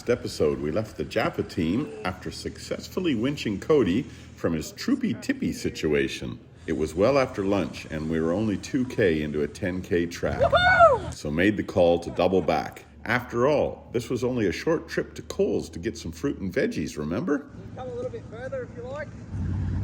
last episode, we left the Jafffa team after successfully winching Cody from his troopy-tippy situation. It was well after lunch, and we were only 2K into a 10K track. Woohoo! So made the call to double back. After all, this was only a short trip to Coles to get some fruit and veggies, remember? Come a little bit further if you like.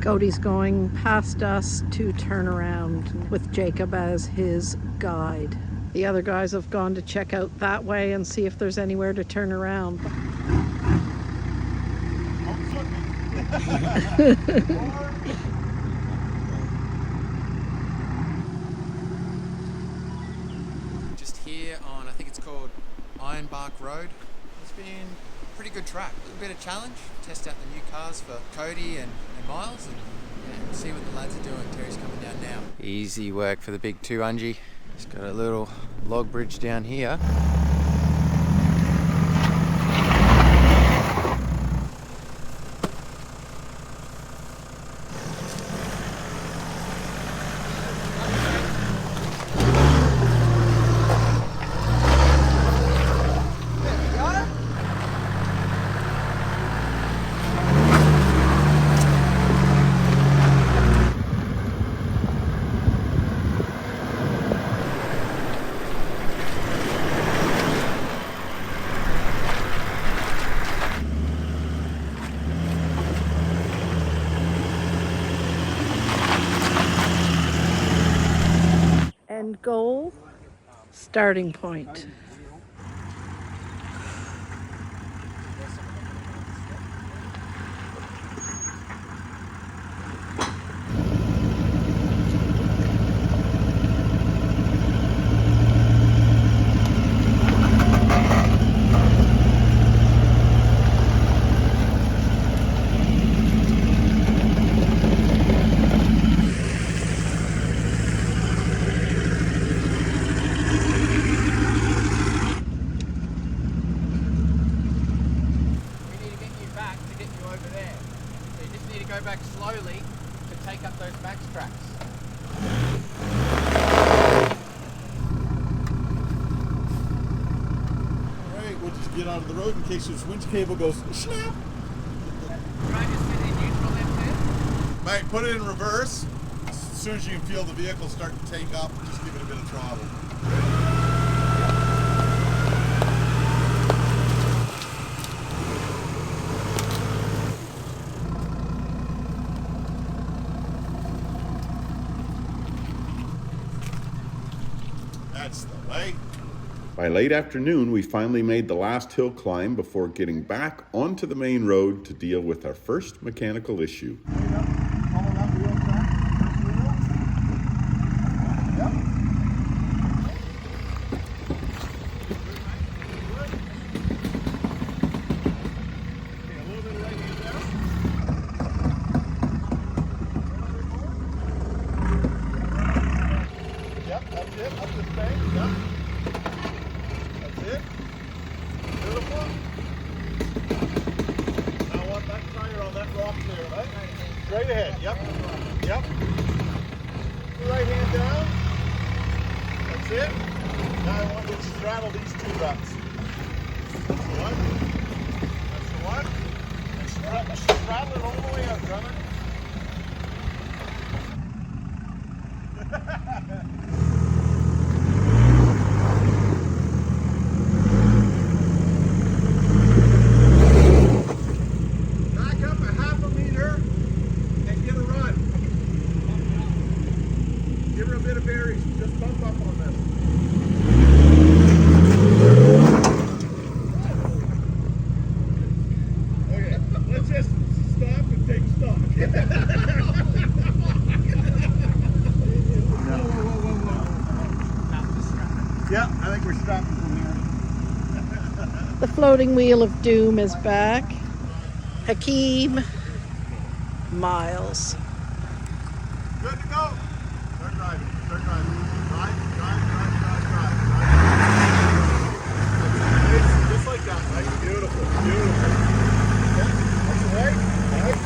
Cody's going past us to turn around with Jacob as his guide. The other guys have gone to check out that way and see if there's anywhere to turn around. Just here on, I think it's called Ironbark Road. It's been a pretty good track. A little bit of challenge. Test out the new cars for Cody and Miles and see what the lads are doing. Terry's coming down now. Easy work for the big 200. Just got a little log bridge down here. End goal, starting point. Go back slowly to take up those max tracks. Alright, we'll just get out of the road in case this winch cable goes snap. Try to sit in neutral left there. Mate, put it in reverse. As soon as you can feel the vehicle start to take up, just give it a bit of throttle. That's the way. By late afternoon, we finally made the last hill climb before getting back onto the main road to deal with our first mechanical issue. Straight ahead, yep. Yep. Right hand down. That's it. Now I want you to straddle these two ruts. That's the one. That's the one. And straddle it all the way out, brother. Yeah, I think we're stopping from here. The floating wheel of doom is back. Hakeem, Miles. Good to go. Start driving. Start driving. Drive. Just like that, right? Beautiful. Beautiful. Okay. That's right. Right.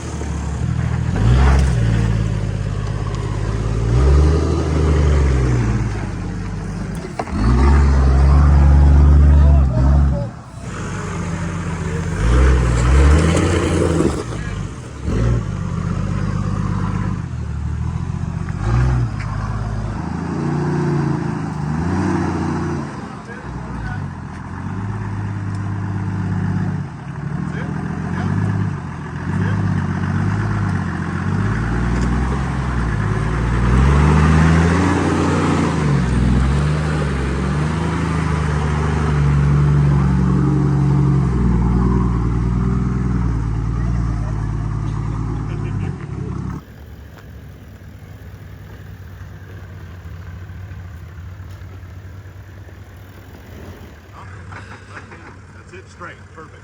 Great, perfect.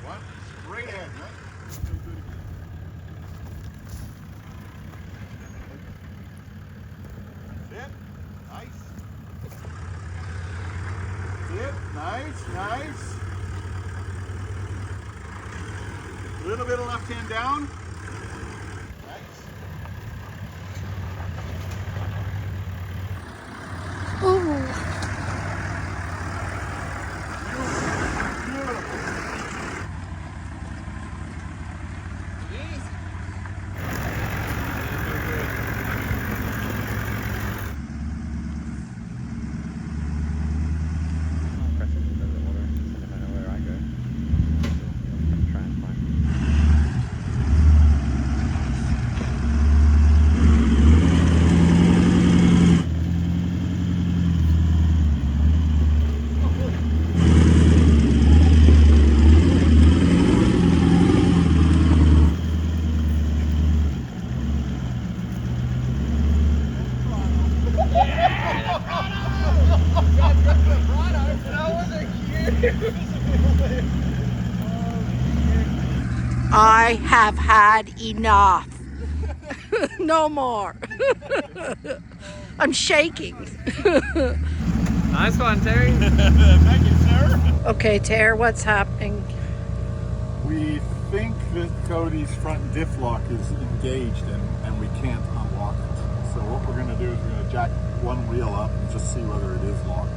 One, straight ahead, right? That's it. Nice. That's it. Nice, nice. A little bit of left hand down. Nice. Ooh. I have had enough. No more. I'm shaking. Nice one, Terry. Thank you, sir. Okay, Tara, what's happening? We think that Cody's front diff lock is engaged and we can't unlock it. So what we're going to do is we're going to jack one wheel up and just see whether it is locked.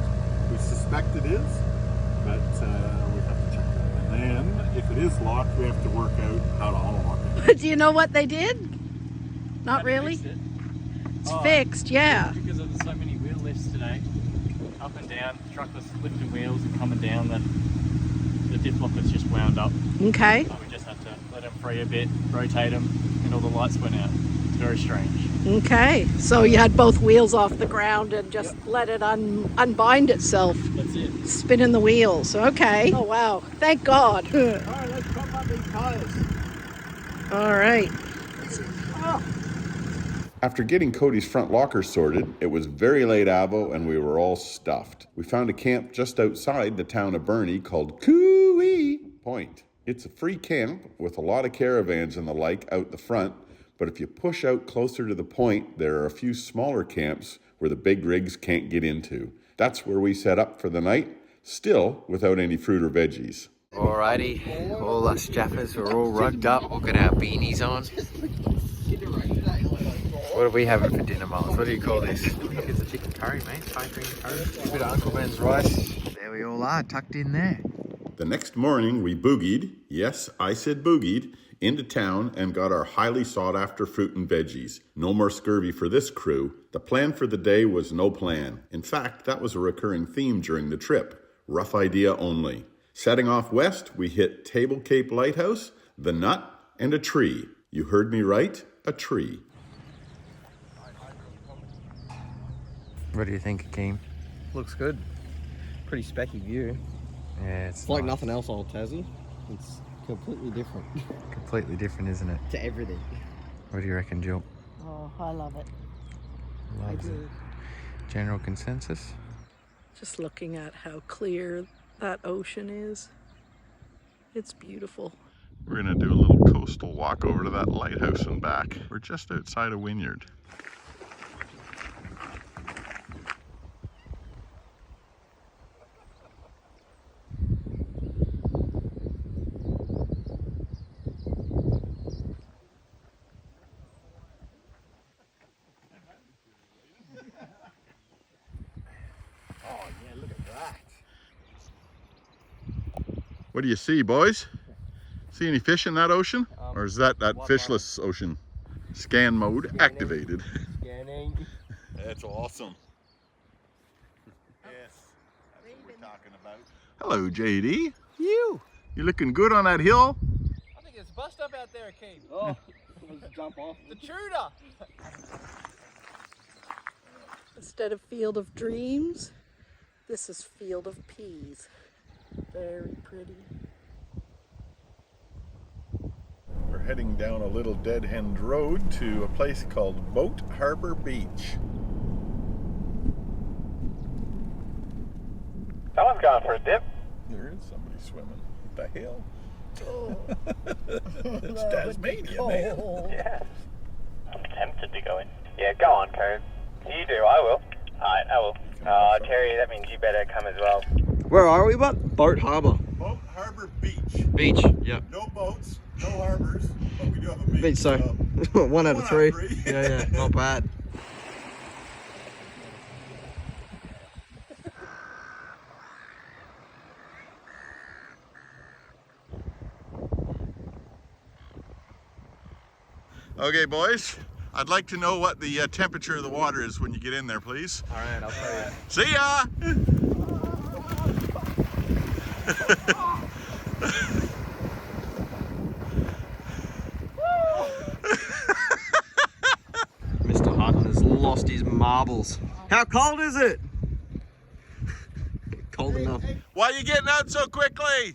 We suspect it is, but we have to check that. And then if it is locked, we have to work out how to unlock it. Do you know what they did? Not really? It's fixed, yeah. Because of so many wheel lifts today, up and down, the truck was lifting wheels and coming down, the diff lock was just wound up. Okay. So we just had to let them free a bit, rotate them, and all the lights went out. It's very strange. Okay. So you had both wheels off the ground and just let it unbind itself. That's it. Spinning the wheels. Okay. Oh, wow. Thank God. All right, let's pump up these tires. All right. After getting Cody's front locker sorted, it was very late avo and we were all stuffed. We found a camp just outside the town of Burnie called Cooey Point. It's a free camp with a lot of caravans and the like out the front, but if you push out closer to the point, there are a few smaller camps where the big rigs can't get into. That's where we set up for the night, still without any fruit or veggies. Alrighty, all us Jaffas are all rugged up. We've got our beanies on. What are we having for dinner, Miles? What do you call this? I think it's a chicken curry, mate. Thai green curry. A bit of Uncle Ben's rice. There we all are, tucked in there. The next morning, we boogied, yes, I said boogied, into town and got our highly sought-after fruit and veggies. No more scurvy for this crew. The plan for the day was no plan. In fact, that was a recurring theme during the trip. Rough idea only. Setting off west, we hit Table Cape Lighthouse, the Nut, and a tree. You heard me right, a tree. What do you think, Akeem? Looks good. Pretty specky view. Yeah, it's It's like nice. nothing else on Tassie. It's completely different Completely different, isn't it? to everything. What do you reckon, Jill? Oh, I love it. Loves it. General consensus? Just looking at how clear that ocean is. It's beautiful. We're going to do a little coastal walk over to that lighthouse and back. We're just outside of Wynyard. What do you see, boys? See any fish in that ocean? Or is that fishless ocean? Scan mode activated. Scanning. That's awesome. Yes, that's what we're talking about. Hello, JD. You looking good on that hill? I think it's bust up out there, Akeem. Oh, let's jump off. The Tudor. Instead of Field of Dreams, this is Field of Peas. Very pretty. We're heading down a little dead-end road to a place called Boat Harbor Beach. Someone's gone for a dip. There is somebody swimming. the hell? It's Tasmania, man. Yeah. I'm tempted to go in. Yeah, go on, Code. You do, I will. Alright, I will. Terry, that means you better come as well. Where are we, bud? Boat Harbour. Boat Harbor Beach. Beach, yep. No boats, no harbors, but we do have a beach. Beach, so 1 out of 3. Yeah, not bad. Okay, boys. I'd like to know what the temperature of the water is when you get in there, please. All right, I'll tell you. See ya! Mr. Hutton has lost his marbles. How cold is it? Cold enough. Why are you getting out so quickly?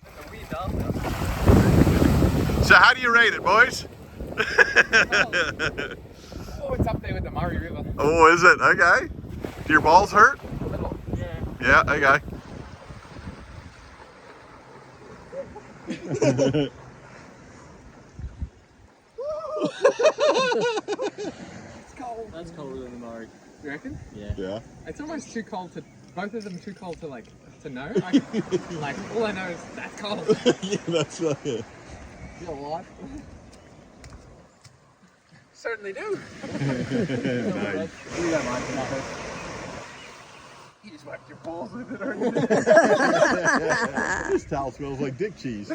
So how do you rate it, boys? Oh, it's up there with the Murray River. Oh, is it? Okay. Do your balls hurt? Yeah. Yeah, okay. It's cold. That's colder than the Murray. You reckon? Yeah. It's almost too cold to, both of them too cold to like, to know. Like all I know is that's cold. Yeah, that's right. Feel alive. Certainly do. Nice. You don't like it, nothing. You just wiped your balls with it, aren't you? This towel smells like dick cheese.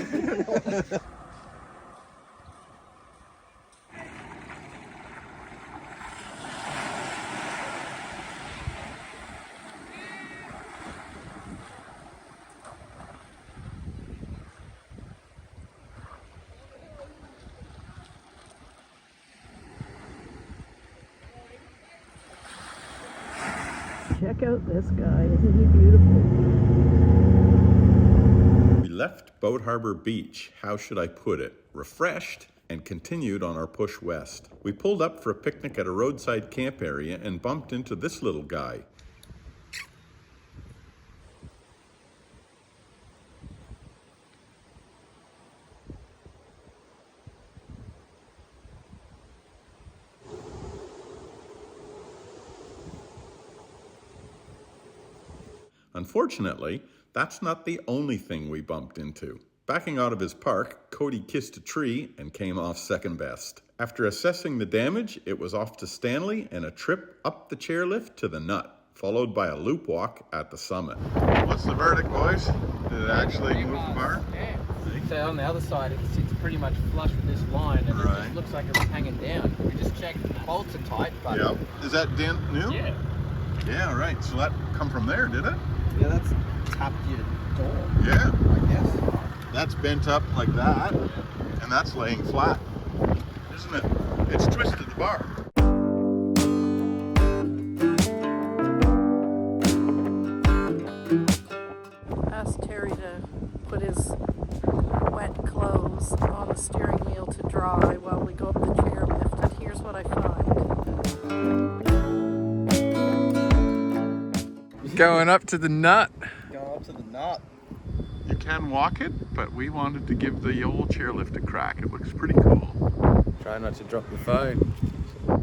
Check out this guy. Isn't he beautiful? We left Boat Harbor Beach, how should I put it, refreshed, and continued on our push west. We pulled up for a picnic at a roadside camp area and bumped into this little guy. Unfortunately, that's not the only thing we bumped into. Backing out of his park, Cody kissed a tree and came off second best. After assessing the damage, it was off to Stanley and a trip up the chairlift to the nut, followed by a loop walk at the summit. What's the verdict, boys? Did it actually move the bar? Yeah. So on the other side, it sits pretty much flush with this line, and it just looks like it's hanging down. We just checked, the bolts are tight, but... Yep. Is that dent new? Yeah. Yeah, right. So that come from there, did it? Yeah, that's tapped your door, Yeah. I guess. That's bent up like that, and that's laying flat, isn't it? It's twisted the bar. Asked Terry to put his wet clothes on the steering wheel to dry while we go up the chairlift, and here's what I find. Going up to the nut. Going up to the nut. You can walk it, but we wanted to give the old chairlift a crack. It looks pretty cool. Try not to drop the phone.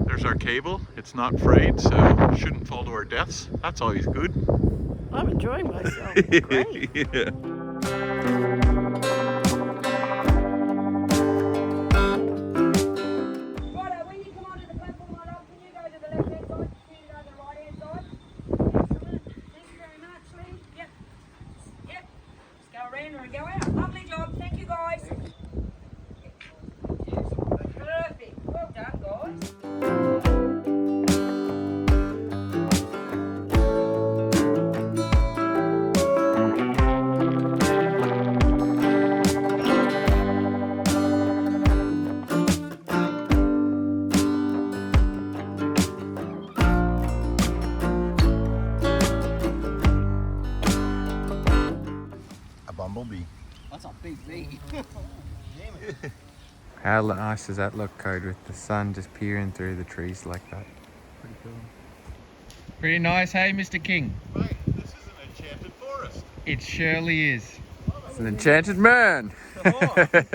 There's our cable. It's not frayed, so it shouldn't fall to our deaths. That's always good. I'm enjoying myself. Great. Yeah. Righto, when you come onto the platform, my love, can you go to the left-hand side? Can you go to the right-hand side? Excellent. Thank you very much, Lee. Yep. Yep. Just go around and go out. Lovely job. Thank you, guys. Perfect. Well done, guys. A bumblebee. That's a big bee. How nice does that look, Code, with the sun just peering through the trees like that? Pretty cool. Pretty nice, hey, Mr. King? Right, this is an enchanted forest. It surely is. Love it. It's an enchanted man. Enchanted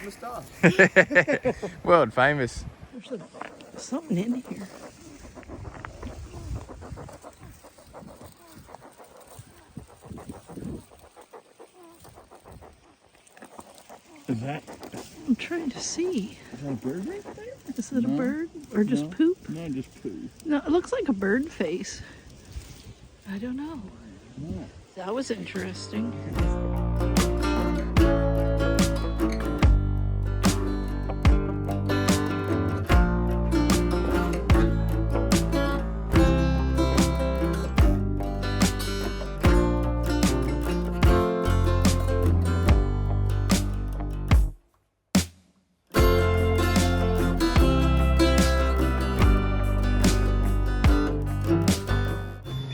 moustache. World famous. There's something in here. Is that? I'm trying to see. Is that a bird right there? Is it a bird or just No. poop? No, just poo. No, it looks like a bird face. I don't know. No. That was interesting.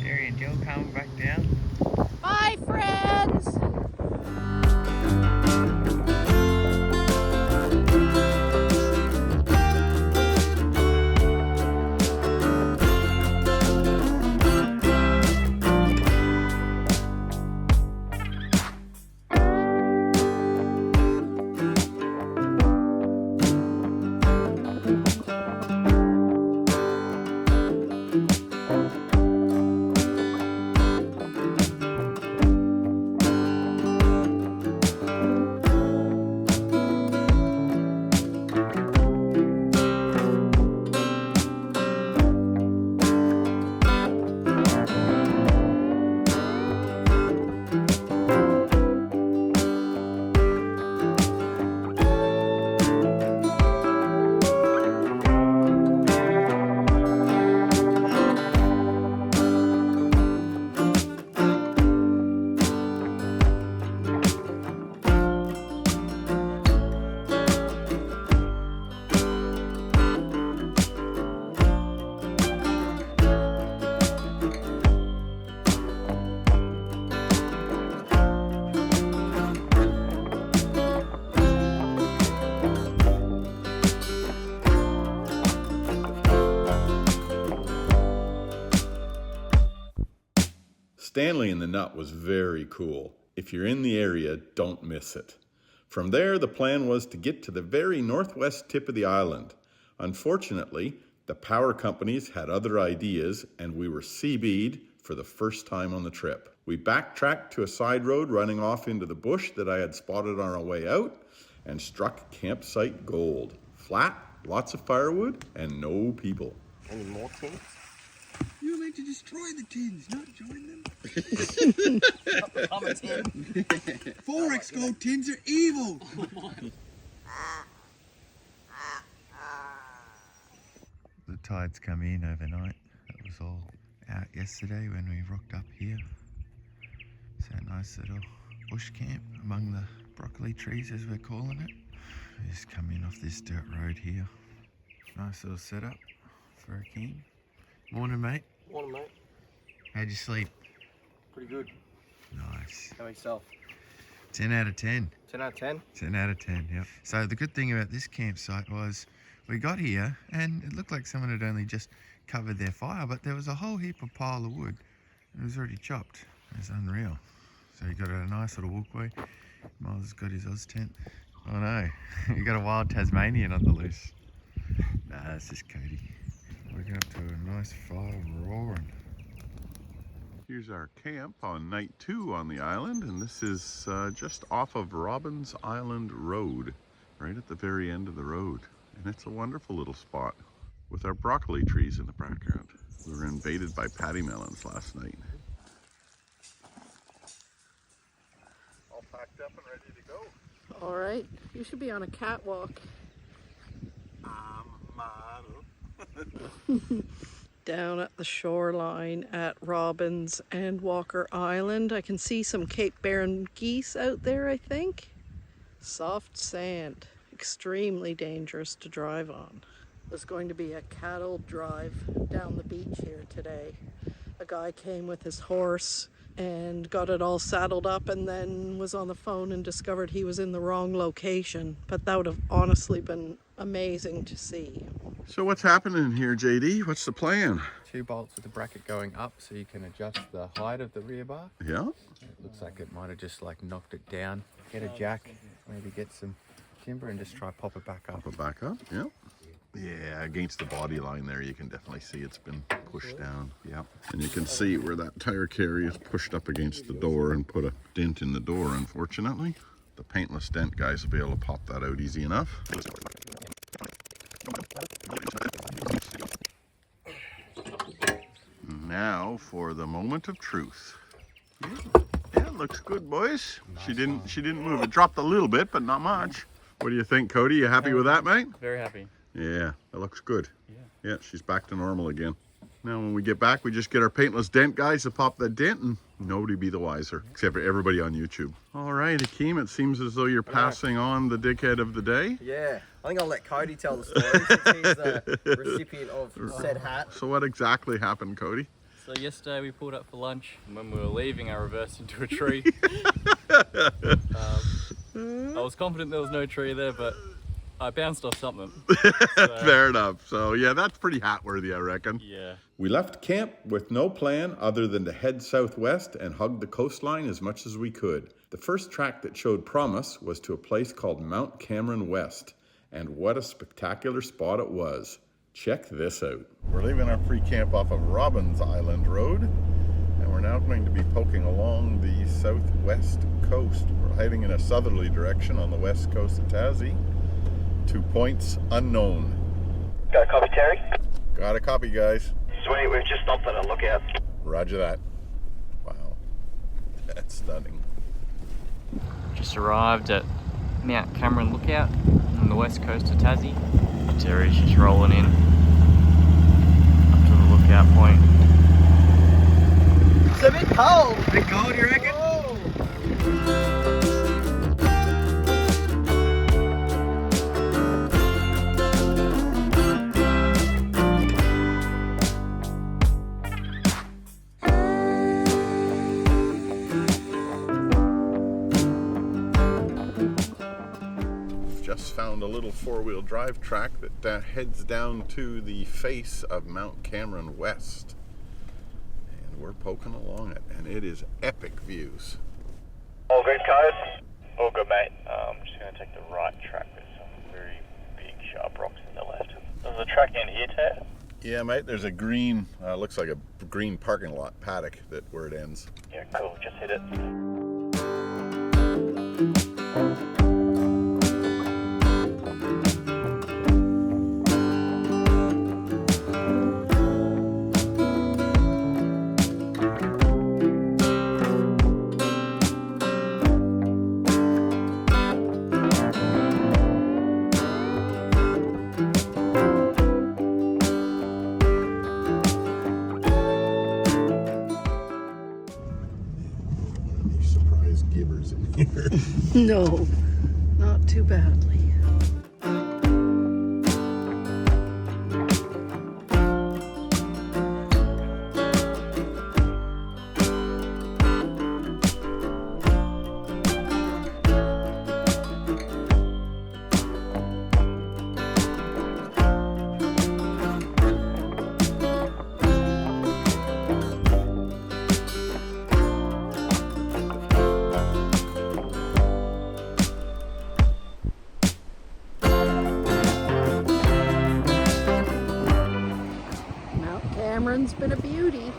Terry and Jill coming back down. Bye, friends! Stanley in the Nut was very cool. If you're in the area, don't miss it. From there, the plan was to get to the very northwest tip of the island. Unfortunately, the power companies had other ideas and we were CB'd for the first time on the trip. We backtracked to a side road running off into the bush that I had spotted on our way out and struck campsite gold. Flat, lots of firewood, and no people. Any more tins? You're meant to destroy the tins, not join them. I'm a tin. 4X gold tins are evil. The tides come in overnight. That was all out yesterday when we rocked up here. So nice little bush camp among the broccoli trees, as we're calling it. We just come in off this dirt road here. Nice little setup for a camp. Morning, mate. Morning, mate. How'd you sleep? Pretty good. Nice. How about yourself? 10 out of 10. 10 out of 10? 10 out of 10, yep. So the good thing about this campsite was we got here and it looked like someone had only just covered their fire, but there was a whole heap of pile of wood. It was already chopped. It was unreal. So you got a nice little walkway. Miles has got his Oz tent. Oh no, you got a wild Tasmanian on the loose. Nah, that's just Cody. We're going up to a nice fire roaring. Here's our camp on night 2 on the island, and this is just off of Robbins Island Road, right at the very end of the road. And it's a wonderful little spot with our broccoli trees in the background. We were invaded by patty melons last night. All packed up and ready to go. All right, you should be on a catwalk. Down at the shoreline at Robbins and Walker Island. I can see some Cape Barren geese out there, I think. Soft sand, extremely dangerous to drive on. There's going to be a cattle drive down the beach here today. A guy came with his horse and got it all saddled up and then was on the phone and discovered he was in the wrong location. But that would have honestly been amazing to see. So what's happening here, JD? What's the plan? 2 bolts with the bracket going up so you can adjust the height of the rear bar. Yeah. It looks like it might have just like knocked it down. Get a jack, maybe get some timber and just try pop it back up. Pop it back up, yeah. Yeah, against the body line there, you can definitely see it's been pushed down. Yeah, and you can see where that tire carry is pushed up against the door and put a dent in the door, unfortunately. The paintless dent guys will be able to pop that out easy enough. Now for the moment of truth. Yeah, looks good, boys. She didn't move. It dropped a little bit, but not much. What do you think, Cody? You happy with that, mate? Very happy. Yeah, that looks good. Yeah, she's back to normal again. Now when we get back, we just get our paintless dent guys to pop that dent and nobody be the wiser, except for everybody on YouTube. All right, Hakeem, it seems as though you're passing on the dickhead of the day. Yeah, I think I'll let Cody tell the story since he's the recipient of said hat. So what exactly happened, Cody? So yesterday we pulled up for lunch, and when we were leaving, I reversed into a tree. I was confident there was no tree there, but I bounced off something. So, fair enough. So yeah, that's pretty hat worthy, I reckon. yeah. We left camp with no plan other than to head southwest and hug the coastline as much as we could. The first track that showed promise was to a place called Mount Cameron West, and what a spectacular spot it was. Check this out. We're leaving our free camp off of Robbins Island Road, and we're now going to be poking along the southwest coast. We're heading in a southerly direction on the west coast of Tassie to points unknown. Got a copy, Terry? Got a copy, guys. Sweet, we've just stopped at a lookout. Roger that. Wow, that's stunning. Just arrived at Mount Cameron Lookout on the west coast of Tassie. Terry's just rolling in up to the lookout point. It's a bit cold. A bit cold, you reckon? Just found a little four-wheel drive track that heads down to the face of Mount Cameron West. And we're poking along it, and it is epic views. All good, Code? All good, mate. I'm just going to take the right track with some very big, sharp rocks in the left. There's a track in here, Ted? Yeah, mate, there's a green, looks like a green parking lot paddock where it ends. Yeah, cool. Just hit it. Surprise givers in here. No, not too badly. Cameron's been a beauty. Here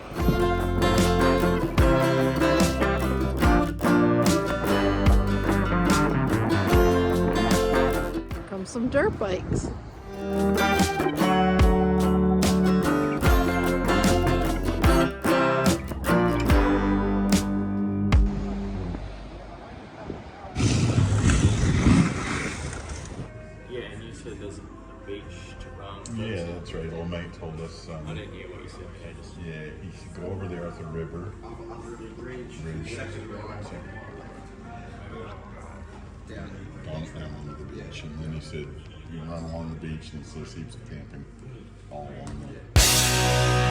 come some dirt bikes. Yeah, and you said there's a beach to run. Yeah, that's right. Old mate told us. I didn't hear what you said. Okay, just Yeah, you should go over there at the river. Bridge. Down to the beach, and then he said you run along the beach, and it says heaps of camping all along there.